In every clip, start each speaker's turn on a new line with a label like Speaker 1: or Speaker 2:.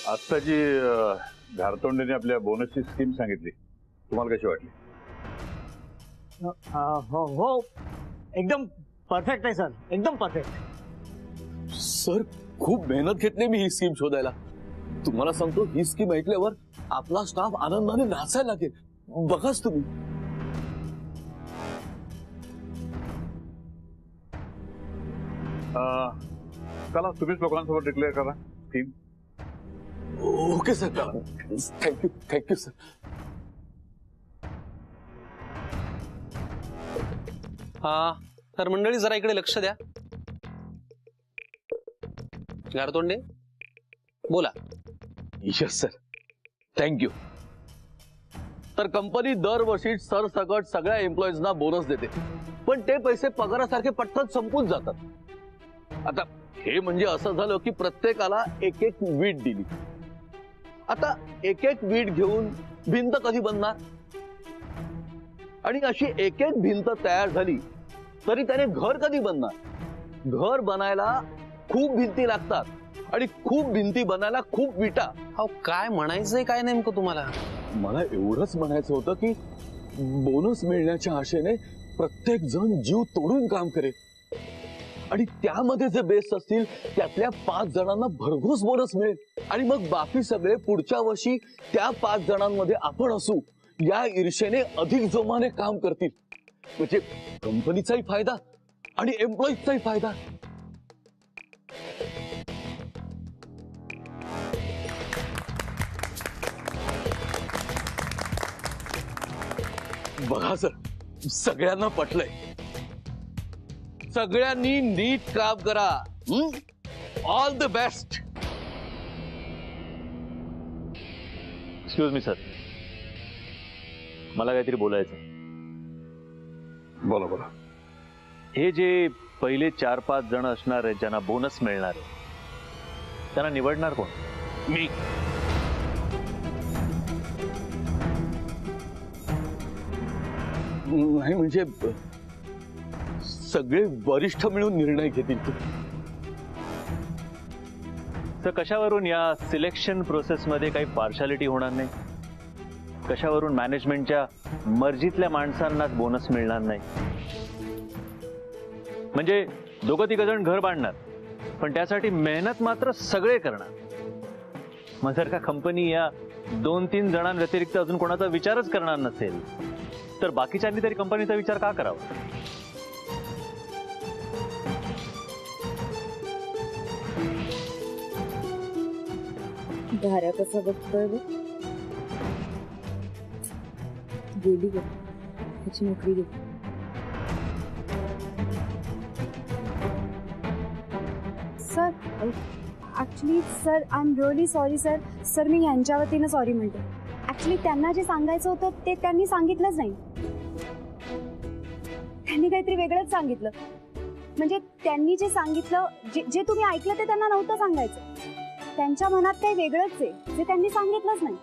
Speaker 1: आता जी घारतोंडेने आपल्या बोनसची स्कीम सांगितली, तुम्हाला कशी वाटली?
Speaker 2: हो हो, एकदम परफेक्ट आहे सर, एकदम परफेक्ट।
Speaker 3: सर खूप मेहनत घेतली मी ही स्कीम शोधायला। तुम्हाला सांगतो, ही स्कीम ऐकल्यावर आपला स्टाफ आनंदाने नाचायला लागेल, बघाच तुम्ही।
Speaker 1: चला तुम्हीच लोकांसोबत डिक्लेअर करा scheme.
Speaker 3: Okay sir, thank you sir.
Speaker 4: हा तर मंडळी जरा इकडे लक्ष द्या। घारतोंडे बोला।
Speaker 3: Yes sir, thank you. तर कंपनी दरवर्षी सरसकट सगळ्या एम्प्लॉईजना बोनस देते, पण ते पैसे पगारासारखे पटकन संपून जातात। आता हे म्हणजे असं झालं की प्रत्येकाला एक एक वीट दिली। आता एक एक वीट घेऊन भिंत कधी बनणार? आणि अशी एक एक भिंत तयार झाली तरी त्याने घर कधी बनणार? घर बनायला खूप भिंती लागतात आणि खूप भिंती बनायला खूप विटा।
Speaker 4: अहो काय म्हणायचंय काय नेमकं तुम्हाला?
Speaker 3: मला एवढंच म्हणायचं होतं की बोनस मिळण्याच्या आशेने प्रत्येक जण जीव तोडून काम करेल आणि त्यामध्ये जे बेस्ट असतील त्यातल्या 5 जणांना भरघोस बोनस मिळेल आणि मग बाकी सगळे पुढच्या वर्षी त्या 5 जणांमध्ये आपण असू या ईर्षेने अधिक जोमाने काम करतील। म्हणजे कंपनीचाही फायदा आणि एम्प्लॉईजचाही फायदा। बघा सर, सगळ्यांना पटलंय। सगळ्यांनी नीट काम करा। All the best.
Speaker 5: Excuse me sir, मला काहीतरी बोलायचं।
Speaker 1: बोला बोला।
Speaker 5: हे जे पहिले 4-5 जण असणार आहेत ज्यांना बोनस मिळणार आहे, त्यांना निवडणार कोण?
Speaker 3: मी। नाही म्हणजे सगळे वरिष्ठ मिळून निर्णय घेतील।
Speaker 5: तर कशावरून या सिलेक्शन प्रोसेस मध्ये काही पार्शालिटी होणार नाही? कशावरून मॅनेजमेंटच्या मर्जीतल्या माणसांनाच बोनस मिळणार नाही? म्हणजे 2-3 जण घर बांधणार, पण त्यासाठी मेहनत मात्र सगळे करणार। मग जर का कंपनी या 2-3 जणांव्यतिरिक्त अजून कोणाचा विचारच करणार नसेल तर बाकीच्यांनी तरी कंपनीचा विचार का करावा?
Speaker 6: धारा कसा बघतोय बघ, गेली ग त्याची नोकरी गेली।
Speaker 7: Sir actually sir I am really sorry sir. Sir मी यांच्या वतीनं सॉरी म्हणते। ॲक्च्युली त्यांना जे सांगायचं होतं ते त्यांनी सांगितलंच नाही, त्यांनी काहीतरी वेगळंच सांगितलं। म्हणजे त्यांनी जे सांगितलं, जे तुम्ही ऐकलं ते त्यांना नव्हतं सांगायचं। त्यांच्या मनात काही वेगळंच आहे जे त्यांनी सांगितलंच नाही।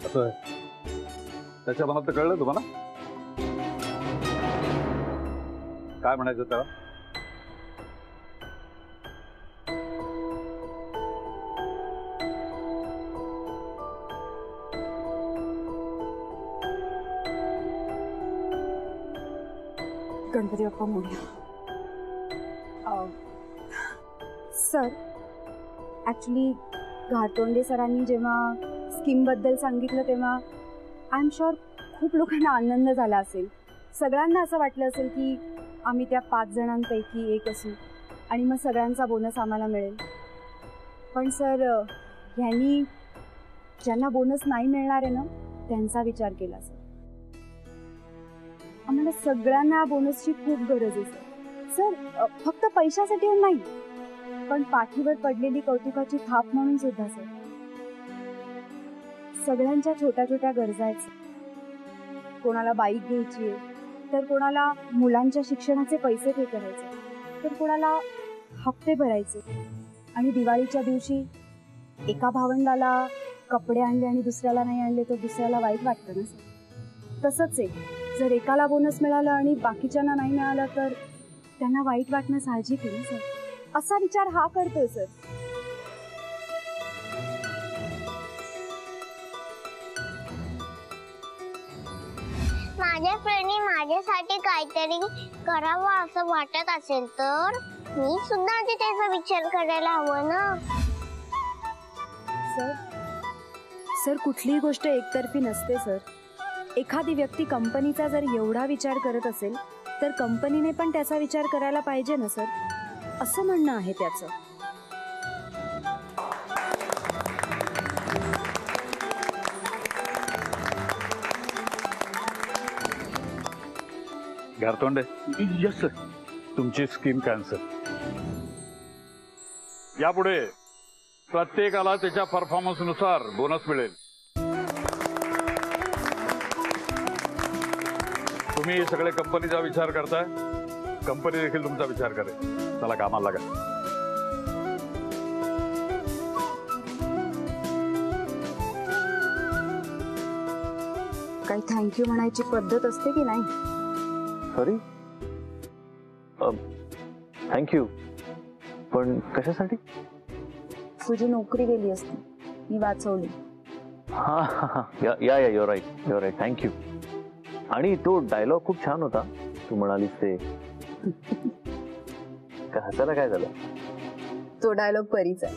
Speaker 1: असं त्याच्या मनात कळलं तुम्हाला काय म्हणायचं त्याला?
Speaker 7: गणपती बाप्पा मोरया। सर ॲक्च्युली घारतोंडे सरांनी जेव्हा स्कीमबद्दल सांगितलं तेव्हा आय एम शुअर खूप लोकांना आनंद झाला असेल। सगळ्यांना असं वाटलं असेल की आम्ही त्या 5 जणांपैकी एक असू आणि मग सगळ्यांचा बोनस आम्हाला मिळेल। पण सर ह्यांनी ज्यांना बोनस नाही मिळणार आहे ना त्यांचा विचार केला सर। आम्हाला सगळ्यांना बोनसची खूप गरज आहे सर। फक्त पैशासाठी नाही, पण पाठीवर पडलेली कौतुकाची थाप म्हणून सुद्धा सर। सगळ्यांच्या छोट्या छोट्या गरजा आहेत। कोणाला बाईक घ्यायची आहे, तर कोणाला मुलांच्या शिक्षणाचे पैसे पे करायचे, तर कोणाला हप्ते भरायचे, आणि दिवाळीच्या दिवशी एका भावंडाला कपडे आणले आणि दुसऱ्याला नाही आणले तर दुसऱ्याला वाईट वाटतं ना सर। तसंच आहे, जर एकाला बोनस मिळाला आणि बाकीच्यांना नाही मिळाला तर त्यांना वाईट वाटणं साहजिक आहे ना सर. असा विचार हा करतोय सर.
Speaker 8: माझ्या फ्रेंडने माझ्यासाठी काहीतरी करावं असं वाटत असेल तर मी सुद्धा आधी त्याचा विचार करायला हवं ना.
Speaker 7: सर सर कुठलीही गोष्ट एकतर्फी नसते सर. एखादी व्यक्ती कंपनीचा जर एवढा विचार करत असेल तर कंपनीने पण त्याचा विचार करायला पाहिजे ना सर, असं म्हणणं आहे त्याचं.
Speaker 1: घारतोंडे,
Speaker 3: यस सर.
Speaker 1: तुमची स्कीम कॅन्सल. यापुढे प्रत्येकाला त्याच्या परफॉर्मन्स नुसार बोनस मिळेल. तुम्ही सगळे कंपनीचा विचार करताय, कंपनी देखील तुमचा विचार करेल. चला कामाला लागा.
Speaker 7: काही थँक्यू म्हणायची पद्धत असते की नाही?
Speaker 5: सॉरी, थँक्यू, पण कशासाठी?
Speaker 7: तुझी नोकरी गेली असती, मी वाचवली.
Speaker 5: हा हा हा, या युअर राईट, थँक्यू. आणि तो डायलॉग खूप छान होता, तू म्हणालीस ते. हसायला काय झालं?
Speaker 7: तो डायलॉग परीच आहे.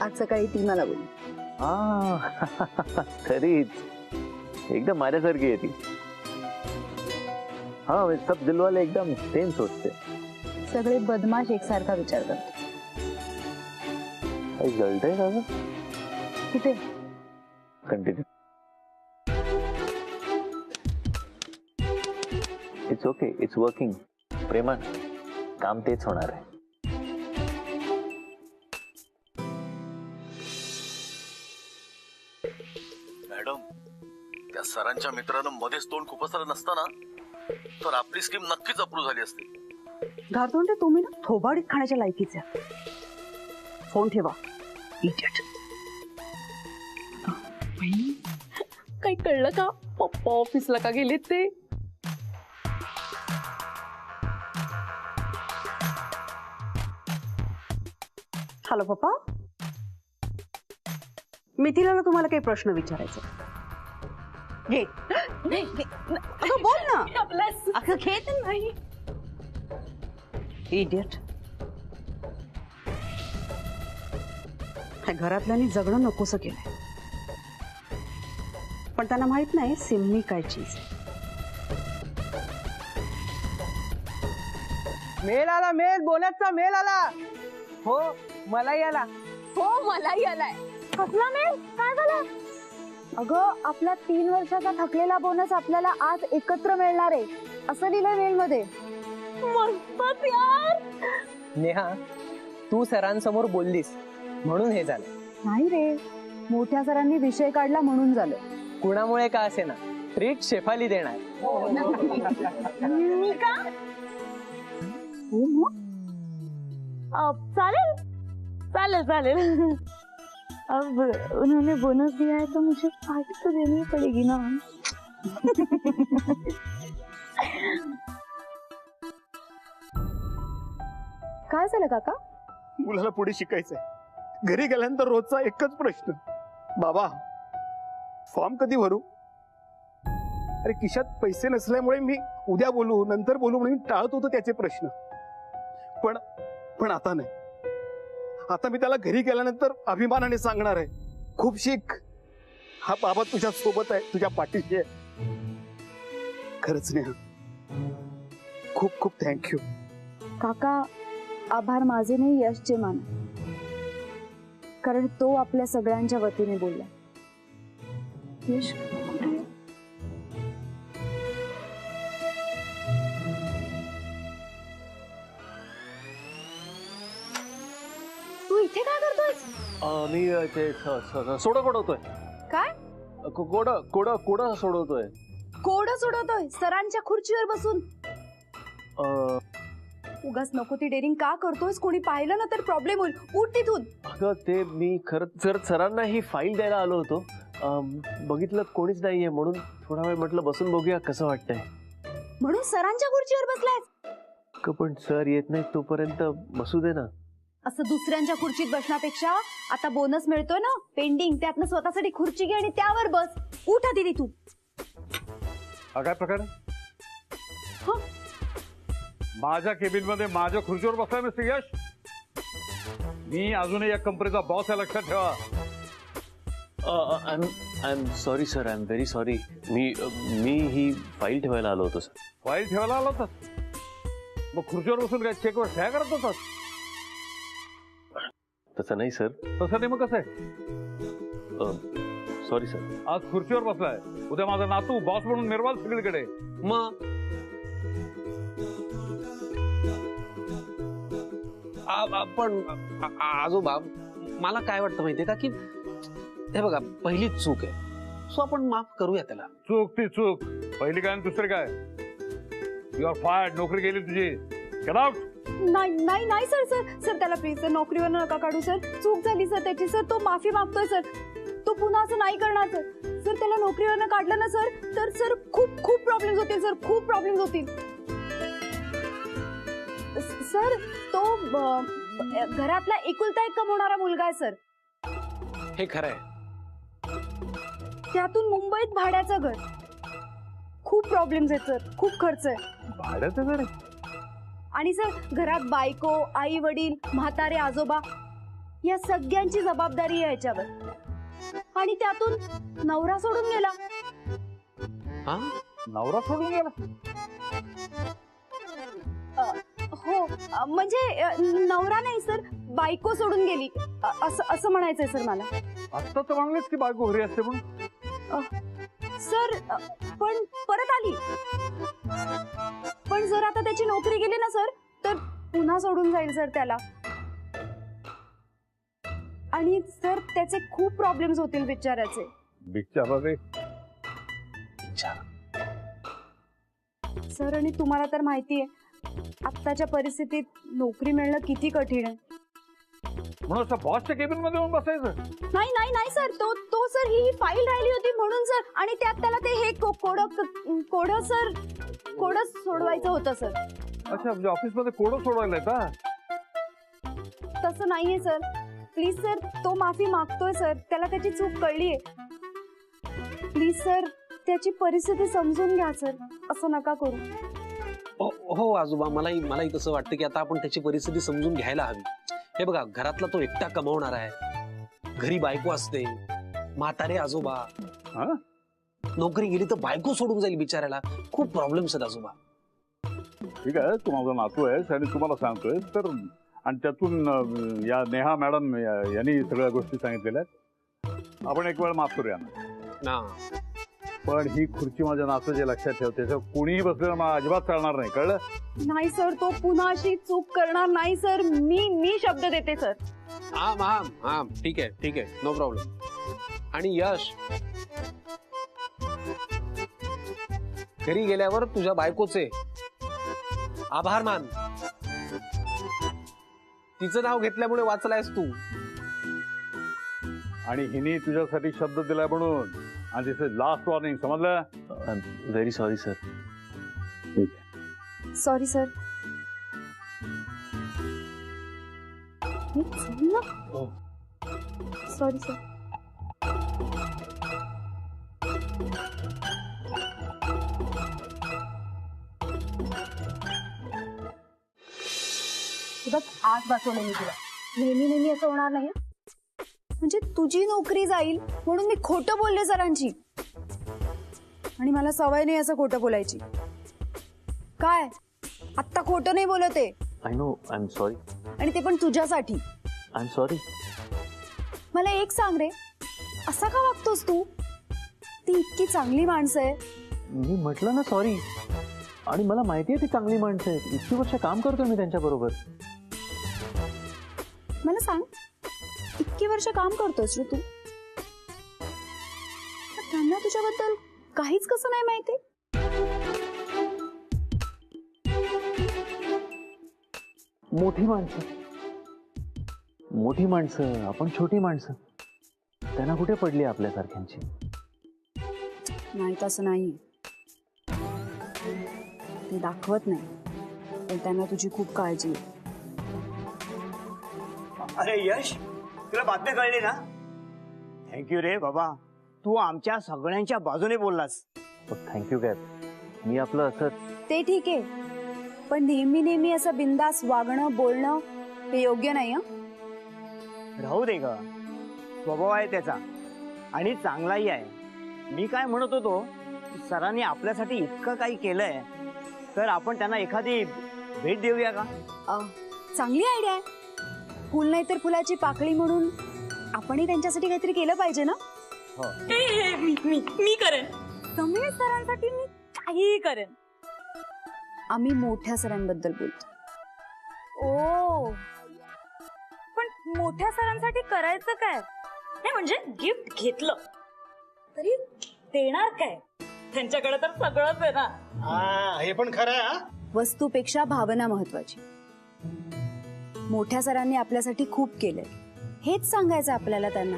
Speaker 7: आज सकाळी ती मला बोलली.
Speaker 5: तरीच एकदम माझ्यासारखी आहे ती. हा, सब दिलवाले एकदम सेम सोचते.
Speaker 7: सगळे बदमाश एकसारखा विचार करतो.
Speaker 5: काही जळतंय का गं?
Speaker 7: कुठे?
Speaker 5: Continue. It's okay, it's working. प्रेमान, काम तेच होणार आहे.
Speaker 3: मॅडम, त्या सरांच्या मित्रानं मध्येच तोंड खुपसलं नसताना तर आपली स्कीम नक्कीच अप्रूव्ह झाली असती.
Speaker 9: घारतोंडे, तुम्ही ना थोबाडीत खाण्याच्या लायकीचे. फोन ठेवा. इडियट.
Speaker 6: काही कळलं का? पप्पा ऑफिसला का गेलेत ते?
Speaker 9: हॅलो पप्पा, मिथिलाला तुम्हाला काही प्रश्न विचारायचे. घे. अगं बोल ना. अगं घे तर नाही. इडियट. घरातल्यांनी जगणं नकोसं केलंय, पण त्यांना माहित नाही सिम्मी काय चीज आहे.
Speaker 2: मेल आला, मेल, बोनसचा मेल आला. हो, मलाही आला.
Speaker 6: हो, मलाही आलाय.
Speaker 7: कसला मेल? काय झालं? अगं, आपला 3 वर्षाचा थकलेला बोनस आपल्याला आज एकत्र मिळणार आहे असं लिहिलंय मेल मध्ये.
Speaker 6: मस्तच यार.
Speaker 2: नेहा, तू सरांसमोर बोललीस म्हणून हे झालं.
Speaker 7: नाही रे, मोठ्या सरांनी विषय काढला म्हणून झालं.
Speaker 2: कुणामुळे का असे ना, ट्रीट शेफाली देणार.
Speaker 6: मी का?
Speaker 7: हो मग.
Speaker 6: चालेल चालेल चालेल. अब उन्होंने बोनस दिया है तो मुझे पार्टी तो देनी पड़ेगी ना.
Speaker 7: काय झालं काका?
Speaker 10: मुलाला पुढे शिकायचंय. घरी गेल्यानंतर रोजचा एकच प्रश्न, बाबा फॉर्म कधी भरू? अरे खिशात पैसे नसल्यामुळे मी उद्या बोलू, नंतर बोलू म्हणून टाळत होतो त्याचे प्रश्न. पण आता नाही. आता मी त्याला घरी गेल्यानंतर अभिमानाने सांगणार आहे, खूप शिक, हा बाबा तुझ्या सोबत आहे, तुझ्या पाठीशी आहे. खरंच नाही. खूप खूप थँक्यू
Speaker 7: काका. आभार माझे नाही, यशचे मान, कारण तो आपल्या सगळ्यांच्या वतीने बोलला. यश कुठे? तू इथे काय करतोयस?
Speaker 3: मी ते सोडा कोडवतोय.
Speaker 7: काय?
Speaker 3: कोडा सोडवतोय.
Speaker 7: कोड सोडवतोय सरांच्या खुर्चीवर बसून? उगाच नको ती डेअरिंग का करतोयस? कोणी पाहिलं ना तर प्रॉब्लेम होईल. उठ तिथून.
Speaker 3: अगं, ते मी खरं सरांना ही फाईल द्यायला आलो होतो. बघितलं कोणीच नाहीये म्हणून थोडा वेळ म्हटलं बसून बघूया कसं वाटतंय.
Speaker 7: म्हणून सरांच्या खुर्चीवर बसलायस?
Speaker 5: पण सर येत नाही तोपर्यंत बसू दे ना.
Speaker 7: असं दुसऱ्यांच्या खुर्चीत बसण्यापेक्षा आता बोनस मिळतोय ना पेंडिंग, त्यातनं स्वतःसाठी खुर्ची घे आणि त्यावर बस. उठ आधी तिथून.
Speaker 1: हा काय प्रकार आहे? माझ्या केबिन मध्ये माझ्या खुर्चीवर बसलाय मिस्टर यश. मी अजूनही या कंपनीचा बॉस आहे, लक्षात ठेवा.
Speaker 5: I am sorry sir, I am very sorry. Me he file ठेवायला आलो होतो सर.
Speaker 1: फाईल ठेवायला आला होतास? मग खुर्चीवर बसून काय चेकवर सह्या करत होतास?
Speaker 5: तसं नाही सर.
Speaker 1: तसं नाही मग कसं आहे?
Speaker 5: Sorry sir.
Speaker 1: आज खुर्चीवर बसलाय, उद्या माझा नातू बॉस म्हणून निर्वाल सगळीकडे.
Speaker 4: मग पण आजोबा मला काय वाटतं माहितीये का की हे बघा पहिलीच चूक आहे, सो आपण माफ करूया त्याला.
Speaker 1: चूक ती चूक, पहिली काय आणि दुसरी काय? You are fired. नोकरी गेली तुझी. Get out.
Speaker 7: नाही नाही नाही सर सर सर त्याला प्लीज सर नोकरीवर नका काढू सर. चूक झाली सर त्याची सर. तो माफी मागतोय सर. तो पुन्हा असं नाही करणार सर. सर त्याला नोकरीवर काढलं ना सर तर सर खूप खूप प्रॉब्लेम्स होतील सर. खूप प्रॉब्लेम्स होतील सर. तो घरातला एकुलता एक कमवणारा मुलगा आहे सर.
Speaker 4: हे खरं आहे.
Speaker 7: त्यातून मुंबईत भाड्याचं घर. खूप प्रॉब्लेम्स आहेत सर. खूप खर्च आहे.
Speaker 1: भाड्याचं घर आहे?
Speaker 7: आणि सर घरात बायको, आई वडील, म्हातारे आजोबा या सगळ्यांची जबाबदारी आहे याच्यावर. आणि त्यातून नवरा सोडून गेला.
Speaker 1: नवरा सोडून गेला?
Speaker 7: हो म्हणजे नवरा नाही सर, बायको सोडून गेली असं म्हणायचंय सर मला.
Speaker 1: आता तर म्हणलेच की बायको घरी असते म्हणून.
Speaker 7: सर पण परत आली. पण जर आता त्याची नोकरी गेली ना सर तर पुन्हा सोडून जाईल सर त्याला. आणि सर त्याचे खूप प्रॉब्लेम्स होतील बिचाराचे.
Speaker 1: बिचारा रे.
Speaker 7: सर आणि तुम्हाला तर माहितीये आत्ताच्या परिस्थितीत नोकरी मिळणं किती कठीण आहे.
Speaker 1: म्हणून असं बॉसच्या केबिन मध्ये येऊन बसायचं?
Speaker 7: नाही नाही नाही सर. तो सर ही फाईल राहिली होती म्हणून सर. आणि त्यात त्याला ते हे कोड सोडवायचं होतं सर.
Speaker 1: अच्छा, म्हणजे ऑफिस मध्ये कोड सोडवायला का?
Speaker 7: तसं नाहीये सर. प्लीज सर तो माफी मागतोय सर. त्याला त्याची चूक कळलीये. प्लीज सर त्याची परिस्थिती समजून घ्या सर. असं नका करू.
Speaker 4: हो आजोबा, मलाही तसं वाटतं की आता आपण त्याची परिस्थिती समजून घ्यायला हवी. हे बघा घरातला तो एकटा कमावणार आहे. घरी बायको असते, म्हातारे आजोबा. नोकरी गेली तर बायको सोडून जाईल बिचारायला. खूप प्रॉब्लेम्स आहेत आजोबा.
Speaker 1: ठीक आहे, तू माझा नातू आहेस आणि तुम्हाला सांगतोय तर. आणि त्यातून या नेहा मॅडम यांनी सगळ्या गोष्टी सांगितलेल्या आहेत. आपण एक वेळ माफ करूया ना. पण ही खुर्ची माझ्या नातूच्या लक्षात ठेव. त्याच्यावर कोणीही बसलेलं मला अजिबात चालणार नाही, कळलं?
Speaker 7: नाही सर. तो पुन्हा अशी चूक करणार नाही सर. मी शब्द देते सर.
Speaker 4: हा ठीक आहे नो प्रॉब्लेम. आणि यश, घरी गेल्यावर तुझ्या बायकोचे आभार मान. तिचं नाव घेतल्यामुळे वाचलायस तू.
Speaker 1: आणि हिने तुझ्यासाठी शब्द दिलाय म्हणून. आणि दिस इज लास्ट वॉर्निंग, समजलं?
Speaker 5: I am very sorry sir.
Speaker 7: Sorry sir. Sorry sir. आज वाचवलं मी तुला. नेहमी असं होणार नाही. म्हणजे तुझी नोकरी जाईल म्हणून मी खोटं बोलले सरांची. आणि मला सवय नाही असं खोटं बोलायची. काय आत्ता खोटं नाही बोलते.
Speaker 5: I know. I am sorry.
Speaker 7: आणि ते पण तुझ्यासाठी.
Speaker 5: I am sorry.
Speaker 7: मला एक सांग रे, असा का वागतोस तू? ती इतकी चांगली माणसं आहे.
Speaker 5: मी म्हटलं ना सॉरी. आणि मला माहिती आहे ती चांगली माणसं आहेत. इतकी वर्ष काम करतोय मी त्यांच्या बरोबर.
Speaker 7: मला सांग, इतकी वर्ष काम करतोस रे तू, त्यांना तुझ्याबद्दल काहीच कसं नाही माहिती?
Speaker 5: मोठी माणसं आपण छोटी माणसं. त्यांना कुठे पडली आपल्यासारख्यांची?
Speaker 7: नाही तसं नाही. ते दाखवत नाही. पण त्यांना तुझी खूप काळजी आहे.
Speaker 2: अरे यश, तुला बातमी कळली ना? थँक्यू रे बाबा, तू आमच्या सगळ्यांच्या बाजूने बोललास.
Speaker 5: थँक्यू काय, मी आपलं असं. ते
Speaker 7: ठीक आहे, पण नेहमी नेहमी असं बिंदास वागणं बोलणं हे योग्य नाही.
Speaker 2: राहू दे ग, स्वभाव आहे त्याचा आणि चांगलाही आहे. मी काय म्हणत होतो, सरांनी आपल्यासाठी इतकं काही केलंय तर आपण त्यांना एखादी भेट देऊया का?
Speaker 7: चांगली आयडिया आहे. फुल नाही तर फुलाची पाकळी म्हणून आपणही त्यांच्यासाठी काहीतरी केलं पाहिजे ना.
Speaker 6: मी करेन. समीर सरांसाठी मी काहीही करेन.
Speaker 7: आम्ही मोठ्या सरांबद्दल बोलतो.
Speaker 6: ओ, पण मोठ्या सरांसाठी करायचं काय? नाही म्हणजे गिफ्ट घेतलं तरी देणार काय? त्यांच्याकडे तर सगळंच आहे ना.
Speaker 10: हे पण खरं आहे.
Speaker 7: वस्तूपेक्षा भावना महत्वाची. मोठ्या सरांनी आपल्यासाठी खूप केलंय, हेच सांगायचं आपल्याला त्यांना.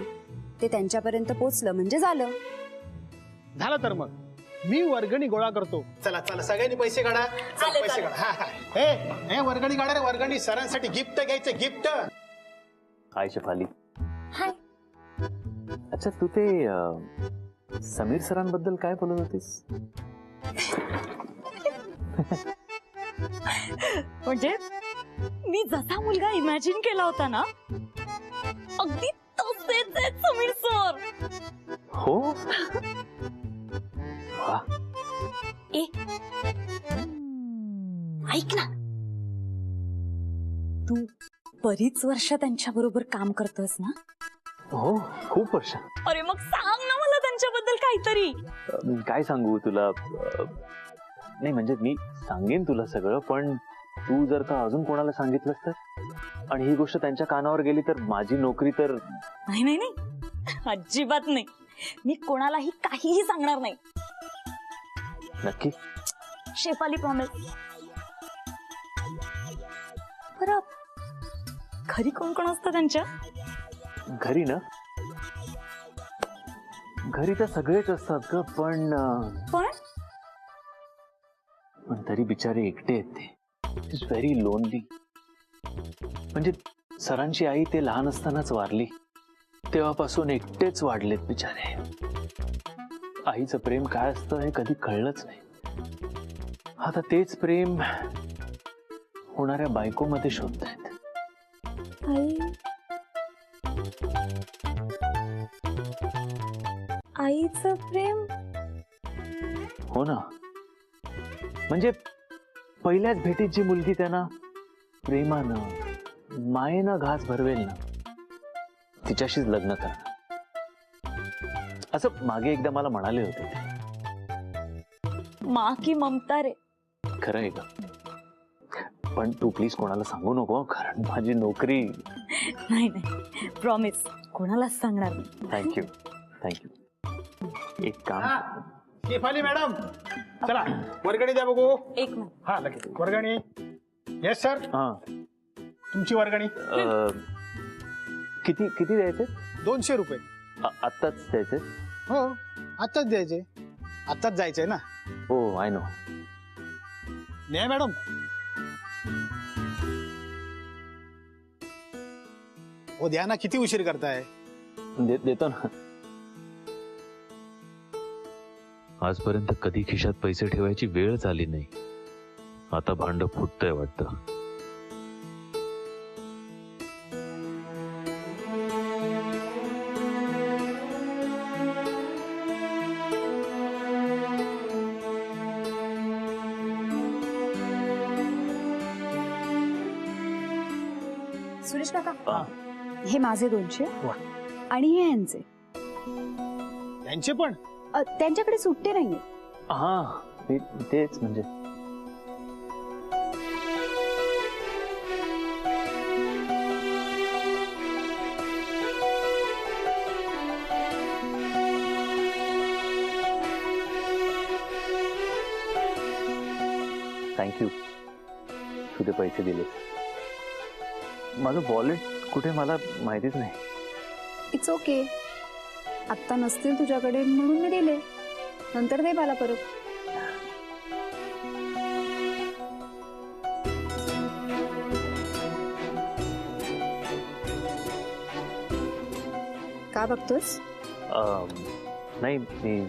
Speaker 7: ते त्यांच्यापर्यंत पोचलं म्हणजे झालं.
Speaker 10: तर मग मी वर्गणी गोळा करतो. चला चला सगळ्यांनी पैसे काढा. पैसे काढा. हे वर्गणी काढा रे, वर्गणी. सरांसाठी गिफ्ट घ्यायचं, गिफ्ट.
Speaker 5: हाय शेफाली. हाय. अच्छा, तू ते समीर सरांबद्दल काय बोलत होतीस?
Speaker 6: म्हणजे मी जसा मुलगा इमॅजिन केला होता ना, अगदी तसेच आहेत समीर सर.
Speaker 5: हो.
Speaker 6: ऐक ना, तू बरीच वर्ष त्यांच्या बरोबर काम करतोस ना?
Speaker 5: हो, खूप वर्ष.
Speaker 6: अरे मग सांग ना मला त्यांच्याबद्दल काहीतरी.
Speaker 5: काय सांगू तुला? नाही म्हणजे मी सांगेन तुला सगळं, पण तू जर का अजून कोणाला सांगितलंस तर आणि ही गोष्ट त्यांच्या कानावर गेली तर माझी नोकरी तर.
Speaker 6: नाही नाही नाही, अजिबात नाही. मी कोणालाही काहीही सांगणार नाही.
Speaker 5: नक्की?
Speaker 6: शेफाली प्रॉमिस. बरं, घरी कोण कोण असतं त्यांच्या?
Speaker 5: घरी ना, घरी तर सगळेच असतात ग, पण तरी बिचारे एकटे आहेत ते. It is very lonely. म्हणजे सरांची आई ते लहान असतानाच वारली, तेव्हापासून एकटेच वाढलेत बिचारे. आईचं प्रेम काय असतं हे कधी कळलंच नाही. आता तेच प्रेम होणाऱ्या बायकोमध्ये शोधतायत.
Speaker 6: आईचं प्रेम?
Speaker 5: हो ना, म्हणजे पहिल्याच भेटीत जी मुलगी त्यांना प्रेमानं मायेनं घास भरवेल ना, तिच्याशीच लग्न करणं, असं मागे एकदा मला म्हणाले होते.
Speaker 6: माँ की ममता रे.
Speaker 5: खरं आहे का? पण तू प्लीज कोणाला सांगू नको, कारण माझी नोकरी.
Speaker 6: नाही नाही, प्रॉमिस, कोणालाच सांगणार नाही.
Speaker 5: Thank you thank you. एक काम.
Speaker 10: शेफाली मॅडम, चला वर्गणी द्या बघू.
Speaker 6: एक मिनिट.
Speaker 10: हा लगेच वर्गणी. Yes sir.
Speaker 5: हा,
Speaker 10: तुमची वर्गणी.
Speaker 5: किती किती द्यायचे?
Speaker 10: 200 रुपये.
Speaker 5: आत्ताच द्यायचे?
Speaker 10: हो, आत्ताच द्यायचे. आत्ताच जायचंय ना.
Speaker 5: हो, आय नो.
Speaker 10: नाही मॅडम. हो द्या ना, किती उशीर करताय?
Speaker 5: देतो ना.
Speaker 11: आजपर्यंत कधी खिशात पैसे ठेवायची वेळच आली नाही. आता भांड फुटतंय वाटतं.
Speaker 7: सुरेश काका, हे माझे 200 आणि हे यांचे.
Speaker 10: यांचे पण?
Speaker 7: त्यांच्याकडे सुट्टे नाहीये.
Speaker 5: हा, तेच म्हणजे. थँक्यू, तुझे पैसे दिले. माझं वॉलेट कुठे मला माहितीच नाही.
Speaker 7: It's okay. आत्ता नसतील तुझ्याकडे म्हणून मी दिले, नंतर दे मला परत. का बघतोस?
Speaker 5: नाही मी